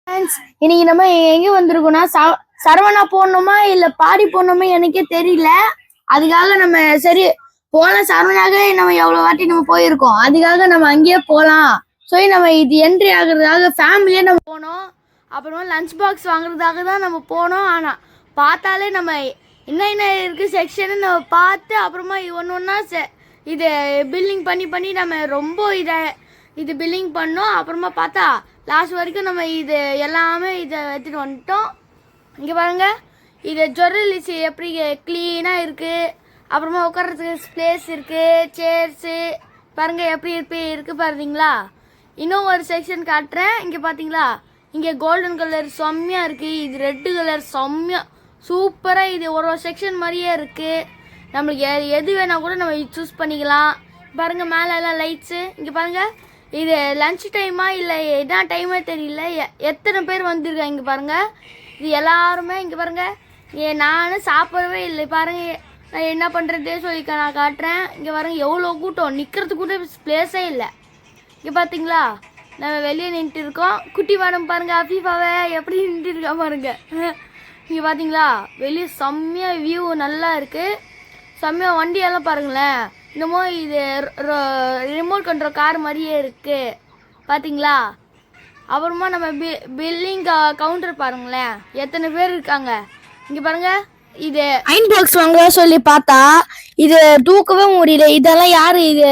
Friends, இன்னைக்கு நம்ம எங்க வந்திருக்கோம்னா சரவணா போடணுமா இல்ல பாடி போடணுமா எனக்கே தெரியல. அதுக்காக நம்ம சரி போலாம். சரவணாக நம்ம எவ்வளவு வாட்டி நம்ம போயிருக்கோம், அதுக்காக நம்ம அங்கேயே போலாம். சரி நம்ம இது என்ட்ரி ஆகுறதுக்காக ஃபேமிலியே நம்ம போனோம். அப்புறமா லஞ்ச் பாக்ஸ் வாங்குறதுக்காக தான் நம்ம போனோம். ஆனா பார்த்தாலே நம்ம என்ன இருக்கு செக்ஷன் நம்ம பார்த்து அப்புறமா ஒன்று ஒன்றா இது பில்லிங் பண்ணி நம்ம ரொம்ப இது பில்லிங் பண்ணோம். அப்புறமா பார்த்தா லாஸ்ட் வரைக்கும் நம்ம இது எல்லாமே இதை எடுத்துகிட்டு வந்துட்டோம். இங்கே பாருங்கள், இது ஜொர்னலிசி எப்படி க்ளீனாக இருக்குது. அப்புறமா உட்கார்றதுக்கு பிளேஸ் இருக்குது, சேர்ஸு பாருங்கள் எப்படி இருக்குது பாருங்களா. இன்னும் ஒரு செக்ஷன் காட்டுறேன். இங்கே பார்த்தீங்களா, இங்கே கோல்டன் கலர் செம்மையாக இருக்குது. இது ரெட்டு கலர் செம்மையாக சூப்பராக. இது ஒரு செக்ஷன் மாதிரியே இருக்குது. நம்மளுக்கு எது வேணால் கூட நம்ம சூஸ் பண்ணிக்கலாம். பாருங்கள் மேலே எல்லாம் லைட்ஸு. இங்கே பாருங்கள், இது லன்ச் டைமா இல்லை என்ன டைமே தெரியல. எத்தனை பேர் வந்திருக்காங்க இங்கே பாருங்கள். இது எல்லாருமே இங்கே பாருங்கள். நானும் சாப்பிடவே இல்லை. பாருங்கள் நான் என்ன பண்ணுறதே சொல்லி நான் காட்டுறேன். இங்கே பாருங்கள் எவ்வளோ கூட்டம், நிற்கிறதுக்கு கூட பிளேஸே இல்லை. இங்கே பார்த்தீங்களா, நம்ம வெளியே நின்றுட்டு இருக்கோம். குட்டி மேடம் பாருங்கள், அஃபீஃபாவை எப்படி நின்றுட்டு இருக்கா பாருங்கள். இங்கே பார்த்தீங்களா, வெளியே செம்மையாக வியூ நல்லா இருக்குது. செம்மையாக வண்டியெல்லாம் பாருங்களேன். இன்னமும் இது ரிமோட் கண்ட்ரோல் கார் மாதிரியே இருக்குது பார்த்தீங்களா. அப்புறமா நம்ம பில்லிங் கவுண்டர் பாருங்களேன், எத்தனை பேர் இருக்காங்க. இங்கே பாருங்கள், இது அயன் பாக்ஸ் வாங்க சொல்லி பார்த்தா இது தூக்கவே முடியல. இதெல்லாம் யார் இது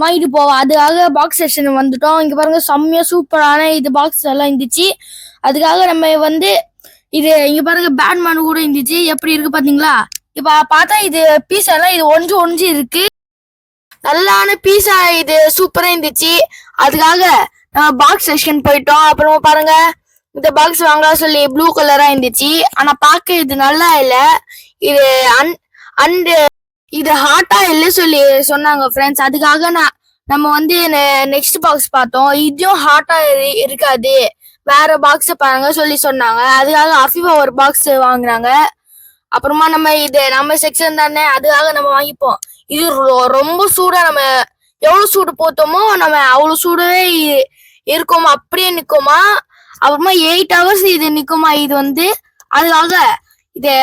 வாங்கிட்டு போவா. அதுக்காக பாக்ஸ் செக்ஷன் வந்துட்டோம். இங்கே பாருங்கள் செம்மையாக சூப்பரான இது பாக்ஸ் எல்லாம் இருந்துச்சு. அதுக்காக நம்ம இது இங்கே பாருங்கள் பேட்மேன் கூட இருந்துச்சு. எப்படி இருக்குது பார்த்தீங்களா. இப்போ பார்த்தா இது பீஸ் எல்லாம் இது ஒன்று இருக்கு. நல்லான பீஸா இது சூப்பரா இருந்துச்சு. அதுக்காக நம்ம பாக்ஸ் செக்ஷன் போயிட்டோம். அப்புறமா பாருங்க, இந்த பாக்ஸ் வாங்கலாம் சொல்லி ப்ளூ கலரா இருந்துச்சு. ஆனா பார்க்க இது நல்லா இல்லை. இது இது ஹாட்டா இல்லை சொல்லி சொன்னாங்க ஃப்ரெண்ட்ஸ். அதுக்காக நம்ம நெக்ஸ்ட் பாக்ஸ் பார்த்தோம். இதுவும் ஹாட்டா இருக்காது, வேற பாக்ஸ் பாருங்க சொல்லி சொன்னாங்க. அதுக்காக அஃபீஃபா ஒரு பாக்ஸ் வாங்குறாங்க. அப்புறமா நம்ம செக்ஷன் தானே, அதுக்காக நம்ம வாங்கிப்போம். இது ரொம்ப சூடா, நம்ம எவ்வளவு சூடு போத்தோமோ நம்ம அவ்வளவு சூடவே இருக்குமா, அப்படியே நிக்குமா. அப்புறமா 8 hours இது நிக்குமா. இது அதுக்காக இது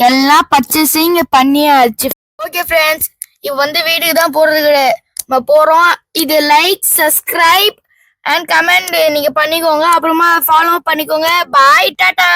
எல்லாம் பர்ச்சேசிங் பண்ணியாச்சு. ஓகே ஃப்ரெண்ட்ஸ், இப்போ வீடியோ தான் போடுறது நம்ம போறோம். இது லைக், சப்ஸ்கிரைப் அண்ட் கமெண்ட் நீங்க பண்ணிக்கோங்க. அப்புறமா ஃபாலோ பண்ணிக்கோங்க. பாய், டாடா.